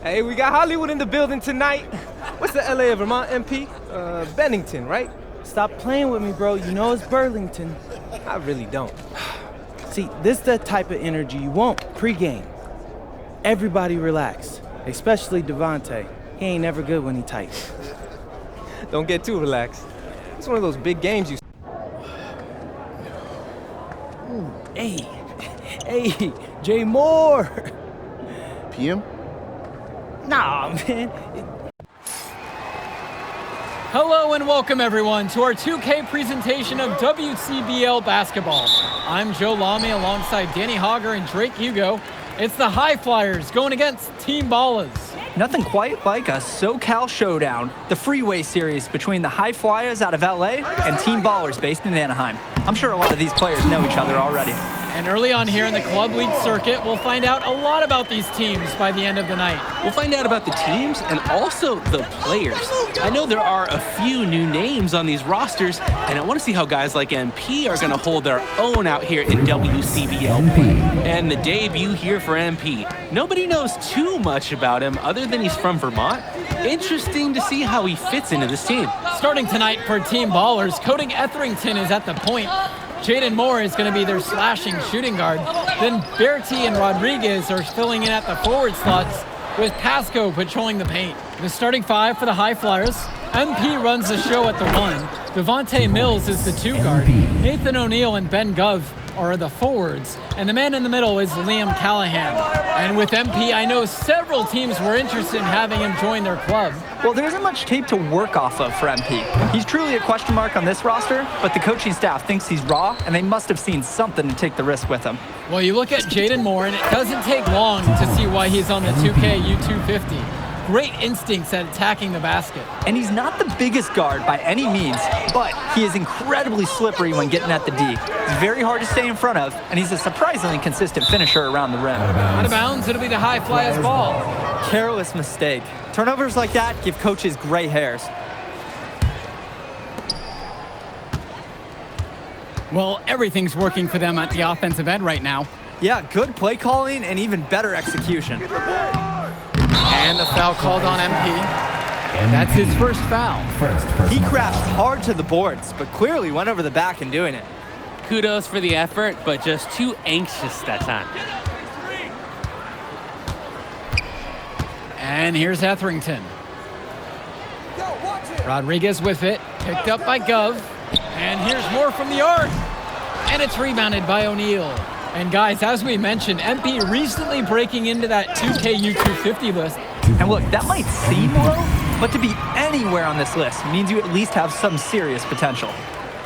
Hey, we got Hollywood in the building tonight. What's the LA of Vermont MP? Bennington, right? Stop playing with me, bro. You know it's Burlington. I really don't. See, this is the type of energy you want pre-game. Everybody relax, especially Devontae. He ain't never good when he tight. Don't get too relaxed. It's one of those big games you... Hey, Jay Moore. PM? Nah, man. Hello and welcome everyone to our 2K presentation of WCBL basketball. I'm Joe Lamy alongside Danny Hogger and Drake Hugo. It's the High Flyers going against Team Ballas. Nothing quite like a SoCal showdown, the freeway series between the High Flyers out of LA and Team Ballers based in Anaheim. I'm sure a lot of these players know each other already. And early on here in the club league circuit, we'll find out a lot about these teams by the end of the night. We'll find out about the teams and also the players. I know there are a few new names on these rosters, and I want to see how guys like MP are going to hold their own out here in WCBL play. And the debut here for MP. Nobody knows too much about him other than he's from Vermont. Interesting to see how he fits into this team. Starting tonight for Team Ballers, Cody Etherington is at the point. Jaden Moore is going to be their slashing shooting guard. Then Bertie and Rodriguez are filling in at the forward slots with Pasco patrolling the paint. The starting five for the High Flyers. MP runs the show at the one. Devontae Mills is the two guard. Nathan O'Neill and Ben Gov are the forwards. And the man in the middle is Liam Callahan. And with MP, I know several teams were interested in having him join their club. Well, there isn't much tape to work off of for MP. He's truly a question mark on this roster, but the coaching staff thinks he's raw, and they must have seen something to take the risk with him. Well, you look at Jaden Moore, and it doesn't take long to see why he's on the 2K U250. Great instincts at attacking the basket. And he's not the biggest guard by any means, but he is incredibly slippery when getting at the D. He's very hard to stay in front of, and he's a surprisingly consistent finisher around the rim. Out of bounds, it'll be the High Flyers ball. Careless mistake. Turnovers like that give coaches gray hairs. Well, everything's working for them at the offensive end right now. Yeah, good play calling and even better execution. And the foul called on MP. That's his first foul. He crashed hard to the boards, but clearly went over the back in doing it. Kudos for the effort, but just too anxious that time. And here's Etherington. Rodriguez with it, picked up by Gov. And here's more from the arc. And it's rebounded by O'Neill. And guys, as we mentioned, MP recently breaking into that 2K U250 list. And look, that might seem low, but to be anywhere on this list means you at least have some serious potential.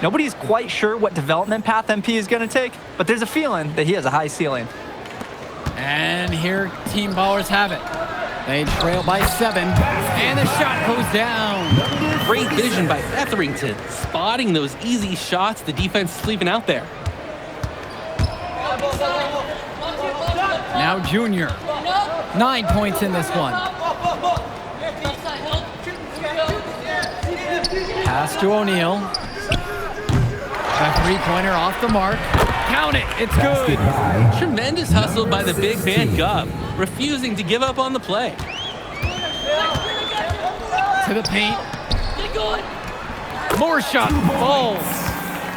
Nobody's quite sure what development path MP is going to take, but there's a feeling that he has a high ceiling. And here Team Ballers have it. They trail by 7, and the shot goes down. Great vision by Etherington, spotting those easy shots the defense is leaving out there. Now Junior, 9 points in this one. Pass to O'Neill. A three-pointer off the mark. Count it, it's good. Tremendous hustle by the big man Gov, refusing to give up on the play. To the paint. More shot falls.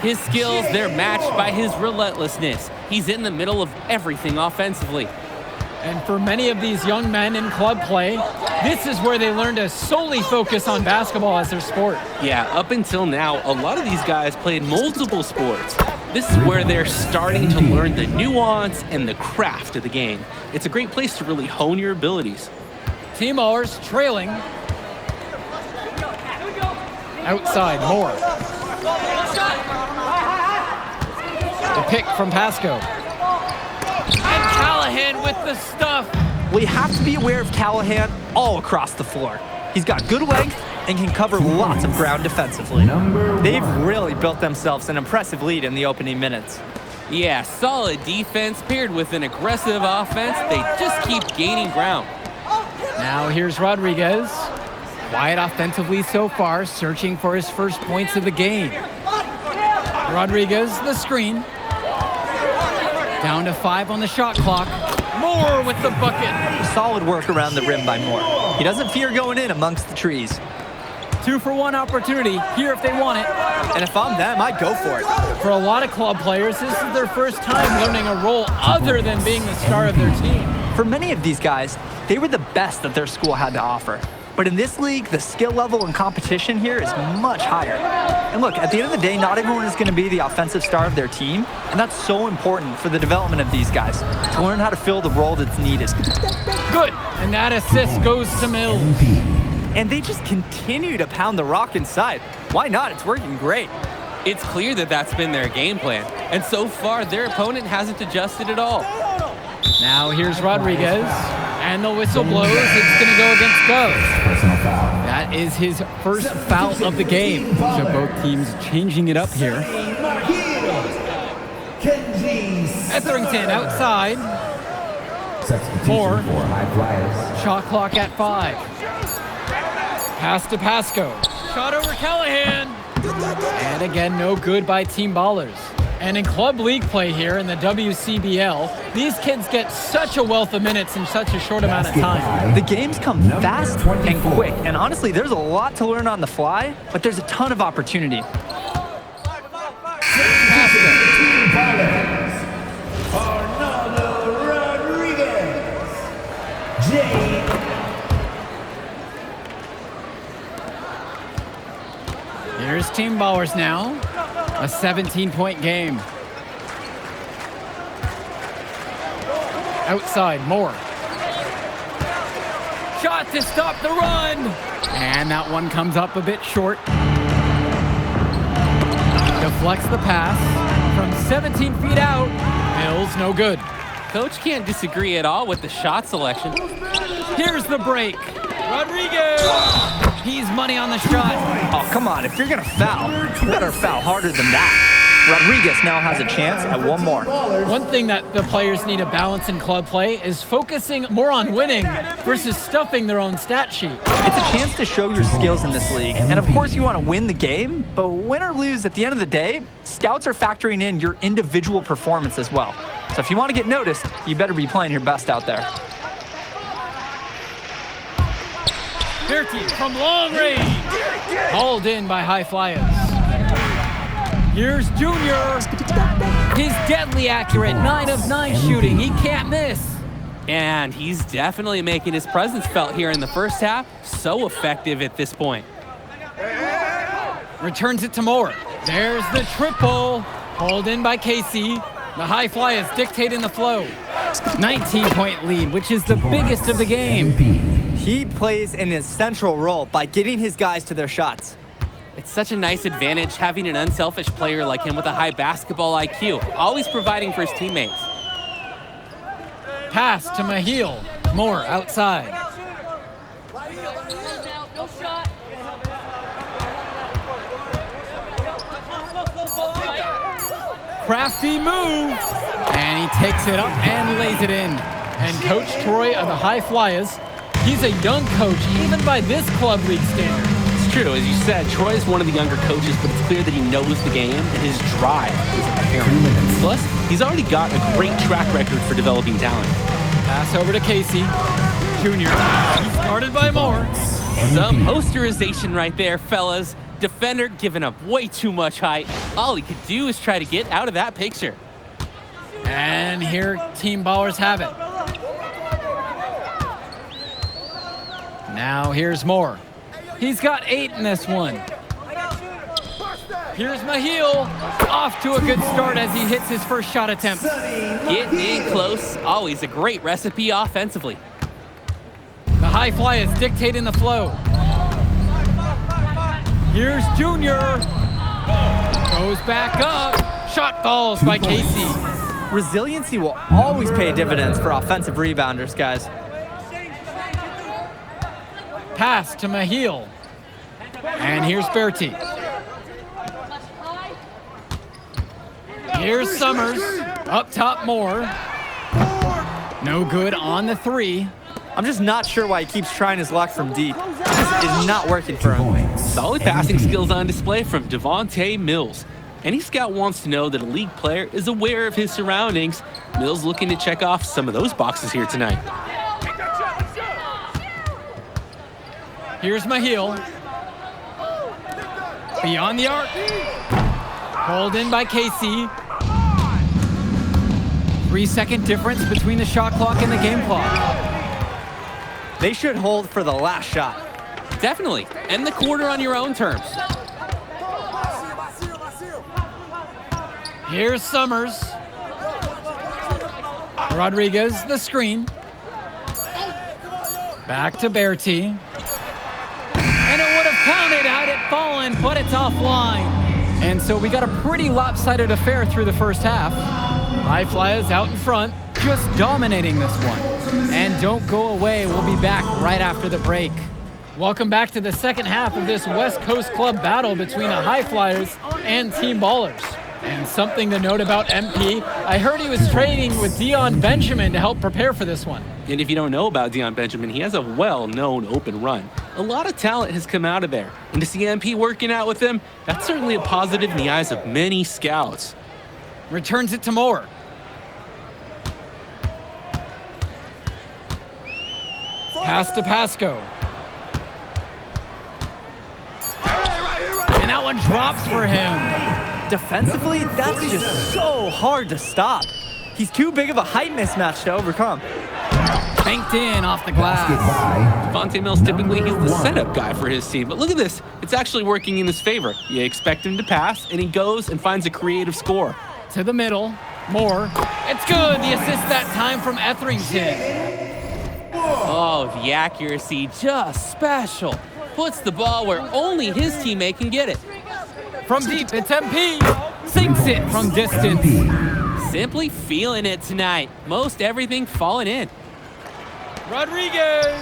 His skills, they're matched by his relentlessness. He's in the middle of everything offensively. And for many of these young men in club play, this is where they learn to solely focus on basketball as their sport. Yeah, up until now, a lot of these guys played multiple sports. This is where they're starting to learn the nuance and the craft of the game. It's a great place to really hone your abilities. Team Ballers trailing. Outside, Moore. The pick from Pasco. And Callahan with the stuff. We have to be aware of Callahan all across the floor. He's got good length and can cover lots of ground defensively. They've really built themselves an impressive lead in the opening minutes. Yeah, solid defense paired with an aggressive offense. They just keep gaining ground. Now here's Rodriguez. Quiet offensively so far, searching for his first points of the game. Rodriguez, the screen. Down to 5 on the shot clock. Moore with the bucket. Solid work around the rim by Moore. He doesn't fear going in amongst the trees. 2-for-1 opportunity here if they want it. And if I'm them, I'd go for it. For a lot of club players, this is their first time learning a role other than being the star of their team. For many of these guys, they were the best that their school had to offer. But in this league, the skill level and competition here is much higher. And look, at the end of the day, not everyone is going to be the offensive star of their team, and that's so important for the development of these guys, to learn how to fill the role that's needed. Good, and that assist goes to Mills. And they just continue to pound the rock inside. Why not? It's working great. It's clear that that's been their game plan, and so far their opponent hasn't adjusted at all. Now here's Rodriguez, and the whistle blows. It's going to go against Gove. That is his first foul of the game. So both teams changing it up here. Etherington outside. Moore. Shot clock at 5. Pass to Pasco. Shot over Callahan. And again, no good by Team Ballers. And in club league play here in the WCBL, these kids get such a wealth of minutes in such a short amount of time. The games come fast and quick, and honestly, there's a lot to learn on the fly, but there's a ton of opportunity. Here's Team Ballers now. A 17-point game. Outside, Moore. Shot to stop the run. And that one comes up a bit short. Deflects the pass from 17 feet out. Mills, no good. Coach can't disagree at all with the shot selection. Here's the break. Rodriguez. He's money on the shot. Oh, come on. If you're going to foul, you better foul harder than that. Rodriguez now has a chance at one more. One thing that the players need to balance in club play is focusing more on winning versus stuffing their own stat sheet. It's a chance to show your skills in this league. And of course you want to win the game, but win or lose, at the end of the day, scouts are factoring in your individual performance as well. So if you want to get noticed, you better be playing your best out there. Bertie from long range. Hauled in by High Flyers. Here's Junior. He's deadly accurate, 9 of 9 shooting. He can't miss. And he's definitely making his presence felt here in the first half. So effective at this point. Returns it to Moore. There's the triple. Hauled in by Casey. The High Flyers dictating the flow. 19-point lead, which is the biggest of the game. He plays an essential role by getting his guys to their shots. It's such a nice advantage having an unselfish player like him with a high basketball IQ, always providing for his teammates. Pass to Mahil. Moore outside. Crafty move. And he takes it up and lays it in. And Coach Troy of the High Flyers, he's a young coach, even by this club league standard. It's true, as you said, Troy is one of the younger coaches, but it's clear that he knows the game and his drive is apparent. Plus, he's already got a great track record for developing talent. Pass over to Casey. Junior, he's guarded by Moore. Some posterization right there, fellas. Defender giving up way too much height. All he could do is try to get out of that picture. And here Team Ballers have it. Now here's Moore. He's got 8 in this one. Here's Mahil. Off to a good start as he hits his first shot attempt. Getting in close, always a great recipe offensively. The High Flyers dictating the flow. Here's Junior. Goes back up. Shot falls by Casey. Resiliency will always pay dividends for offensive rebounders, guys. Pass to Mahil. And here's Bertie. Here's Summers. Up top Moore. No good on the 3. I'm just not sure why he keeps trying his luck from deep. This is not working for him. Solid passing skills on display from Devontae Mills. Any scout wants to know that a league player is aware of his surroundings. Mills looking to check off some of those boxes here tonight. Here's Mahil. Beyond the arc. Pulled in by Casey. 3-second difference between the shot clock and the game clock. They should hold for the last shot. Definitely. End the quarter on your own terms. Here's Summers. Rodriguez, the screen. Back to Berti. And it would have counted had it fallen, but it's offline. And so we got a pretty lopsided affair through the first half. High Flyers out in front, just dominating this one. And don't go away, we'll be back right after the break. Welcome back to the second half of this West Coast Club battle between the High Flyers and Team Ballers. And something to note about MP, I heard he was training with Dion Benjamin to help prepare for this one. And if you don't know about Dion Benjamin, he has a well-known open run. A lot of talent has come out of there. And to see MP working out with him, that's certainly a positive in the eyes of many scouts. Returns it to Moore. Pass to Pasco. And that one drops for him. Defensively, that's just so hard to stop. He's too big of a height mismatch to overcome. Banked in off the glass. Devontae Mills, typically he's the setup guy for his team. But look at this. It's actually working in his favor. You expect him to pass, and he goes and finds a creative score. To the middle. Moore. It's good. The assist that time from Etherington. Oh, the accuracy, just special. Puts the ball where only his teammate can get it. From deep, it's MP. Sinks it from distance. Simply feeling it tonight. Most everything falling in. Rodriguez.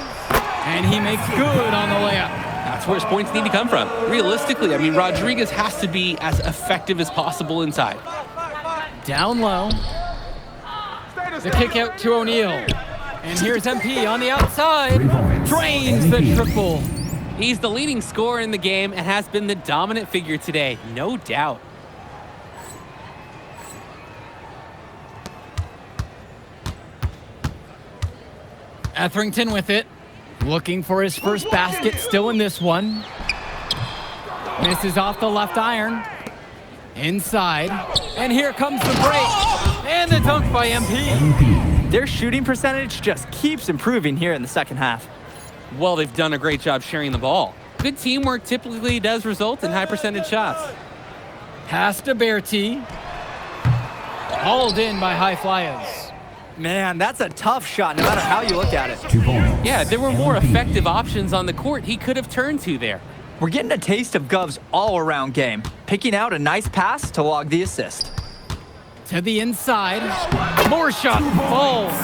And he makes good on the layup. That's where his points need to come from. Realistically, I mean, Rodriguez has to be as effective as possible inside. Down low. The kick out to O'Neal. And here's MP on the outside. Drains the triple. He's the leading scorer in the game and has been the dominant figure today, no doubt. Etherington with it. Looking for his first basket still in this one. Misses off the left iron. Inside. And here comes the break. And the dunk by MP. Their shooting percentage just keeps improving here in the second half. Well, they've done a great job sharing the ball. Good teamwork typically does result in high percentage shots. Pass to Berti. Hauled in by High Flyers. Man, that's a tough shot no matter how you look at it. Yeah, there were more effective options on the court he could have turned to there. We're getting a taste of Gov's all-around game, picking out a nice pass to log the assist. To the inside. More shot falls.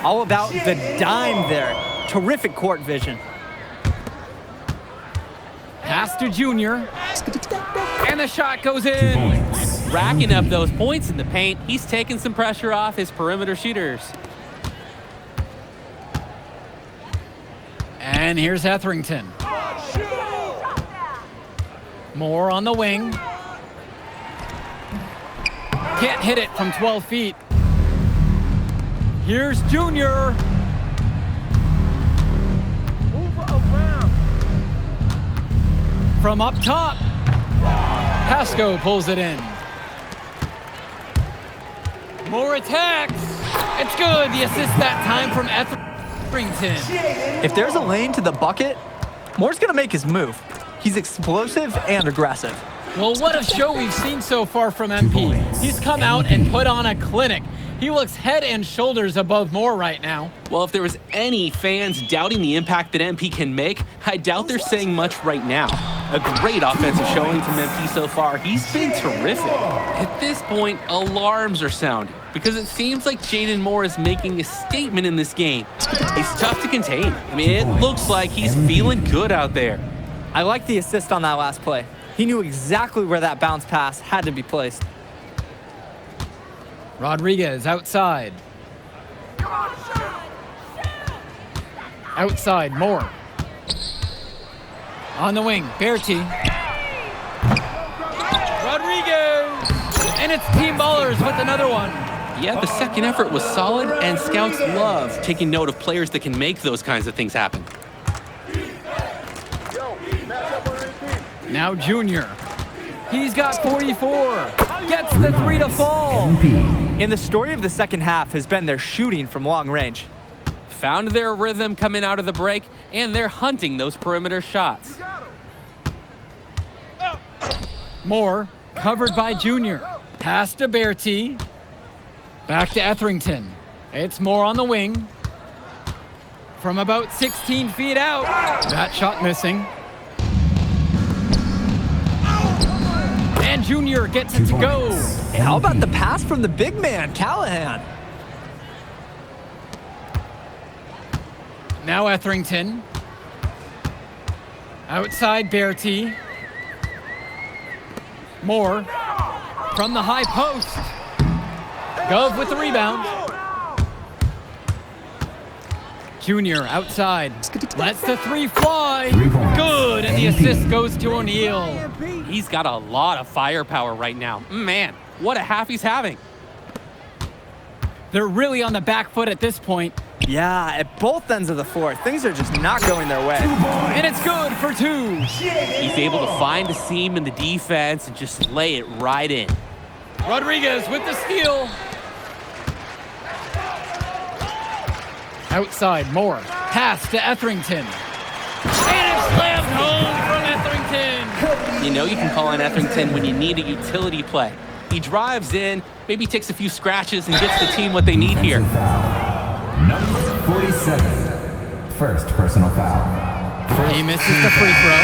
All about the dime there. Terrific court vision. Pass to Junior. And the shot goes in. Racking up those points in the paint, he's taking some pressure off his perimeter shooters. And here's Etherington. Moore on the wing. Can't hit it from 12 feet. Here's Junior. From up top. Pasco pulls it in. More attacks. It's good. The assist that time from Etherington. If there's a lane to the bucket, Moore's going to make his move. He's explosive and aggressive. Well, what a show we've seen so far from MP. He's come out and put on a clinic. He looks head and shoulders above Moore right now. Well, if there was any fans doubting the impact that MP can make, I doubt they're saying much right now. A great offensive showing from MP so far. He's been terrific. At this point, alarms are sounding because it seems like Jaden Moore is making a statement in this game. He's tough to contain. I mean, it looks like he's feeling good out there. I like the assist on that last play. He knew exactly where that bounce pass had to be placed. Rodriguez outside. Outside, Moore. On the wing, Berti. Rodriguez! And it's Team Ballers with another one. Yeah, the second effort was solid, and scouts love taking note of players that can make those kinds of things happen. Now Junior. He's got 44. Gets the 3 to fall. And the story of the second half has been their shooting from long range. Found their rhythm coming out of the break, and they're hunting those perimeter shots. Moore, covered by Junior. Pass to Bertie. Back to Etherington. It's Moore on the wing. From about 16 feet out. That shot missing. And Junior gets it to go. Hey, how about the pass from the big man, Callahan? Now Etherington. Outside Bertie. Moore from the high post. Gove with the rebound. Junior outside. Lets the 3 fly. Good, and the assist goes to O'Neal. He's got a lot of firepower right now. Man, what a half he's having. They're really on the back foot at this point. Yeah, at both ends of the floor, things are just not going their way. And it's good for 2. He's able to find a seam in the defense and just lay it right in. Rodriguez with the steal. Outside, Moore. Pass to Etherington. And it's slammed home from Etherington. You know you can call on Etherington when you need a utility play. He drives in, maybe takes a few scratches and gets the team what they need here. Number 47, first personal foul. He misses the free throw.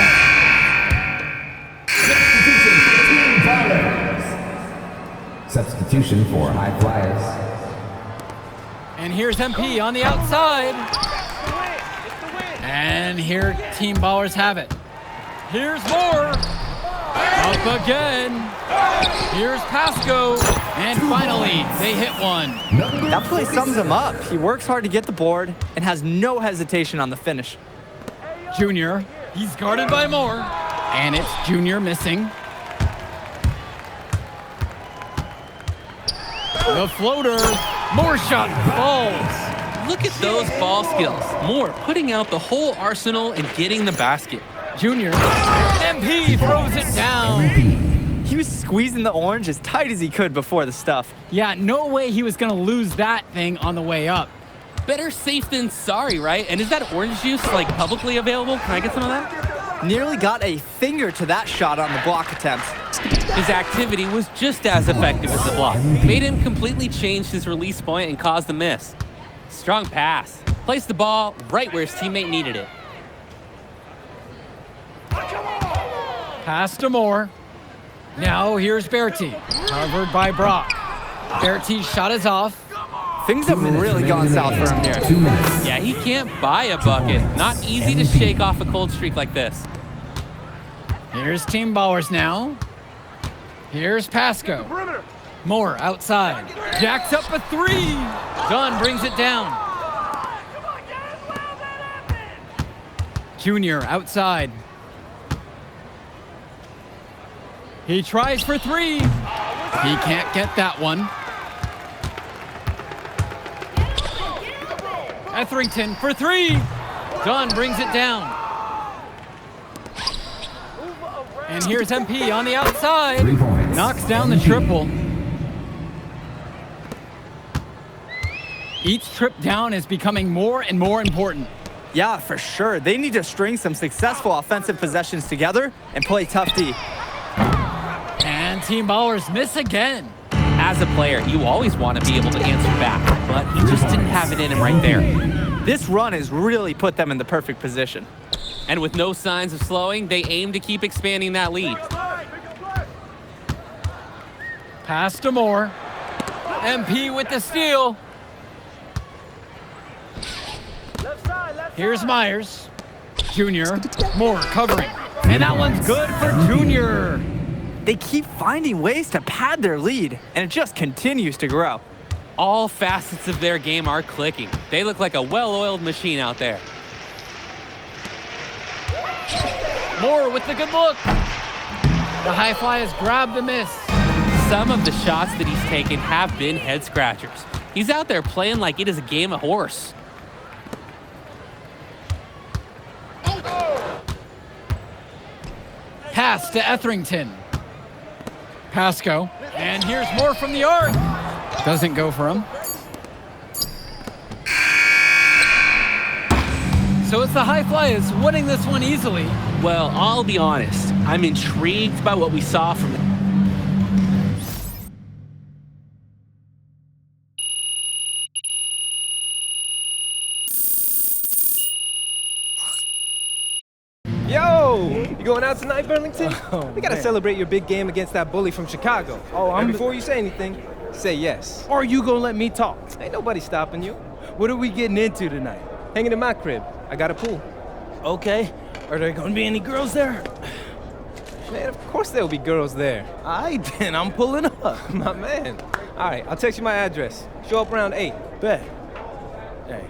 Substitution for high flyers. And here's MP on the outside. And here Team Ballers have it. Here's Moore. Up again. Here's Pasco. And finally, they hit one. That play sums him up. He works hard to get the board and has no hesitation on the finish. Junior, he's guarded by Moore. And it's Junior missing. The floater. Moore shot falls. Look at those ball skills. Moore putting out the whole arsenal and getting the basket. Junior. MP throws it down. He was squeezing the orange as tight as he could before the stuff. Yeah, no way he was going to lose that thing on the way up. Better safe than sorry, right? And is that orange juice like publicly available? Can I get some of that? Nearly got a finger to that shot on the block attempt. His activity was just as effective as the block. Made him completely change his release point and caused the miss. Strong pass. Placed the ball right where his teammate needed it. Pass to Moore. Now here's Bertie, covered by Brock. Bertie's shot is off. Things have really gone south for him here. 2 minutes. Yeah, he can't buy a bucket. Not easy to shake off a cold streak like this. Here's Team Ballers now. Here's Pasco. Moore outside. Jacks up a 3. Dunn brings it down. Junior outside. He tries for 3. He can't get that one. Etherington for 3. Dunn brings it down. And here's MP on the outside. 3 points. Knocks down the triple. Each trip down is becoming more and more important. Yeah, for sure. They need to string some successful offensive possessions together and play tough D. And Team Ballers miss again. As a player, you always want to be able to answer back, but he just didn't have it in him right there. This run has really put them in the perfect position. And with no signs of slowing, they aim to keep expanding that lead. Pass to Moore. MP with the steal. Here's Myers. Junior. Moore covering. And that one's good for Junior. They keep finding ways to pad their lead, and it just continues to grow. All facets of their game are clicking. They look like a well-oiled machine out there. Moore with the good look. The high fly has grabbed the miss. Some of the shots that he's taken have been head scratchers. He's out there playing like it is a game of horse. Pass to Etherington. Pasco. And here's more from the arc. Doesn't go for him. So it's the High Flyers winning this one easily. Well, I'll be honest. I'm intrigued by what we saw from them. Yo, you going out tonight, Burlington? Oh, we gotta man. celebrate your big game against that bully from Chicago. Oh, And before you say anything, say yes. Or you gonna let me talk? Ain't nobody stopping you. What are we getting into tonight? Hanging in my crib. I got a pool. Okay. Are there gonna be any girls there? Man, of course there'll be girls there. Aight, then I'm pulling up. My man. All right, I'll text you my address. Show up around 8. Bet. Hey,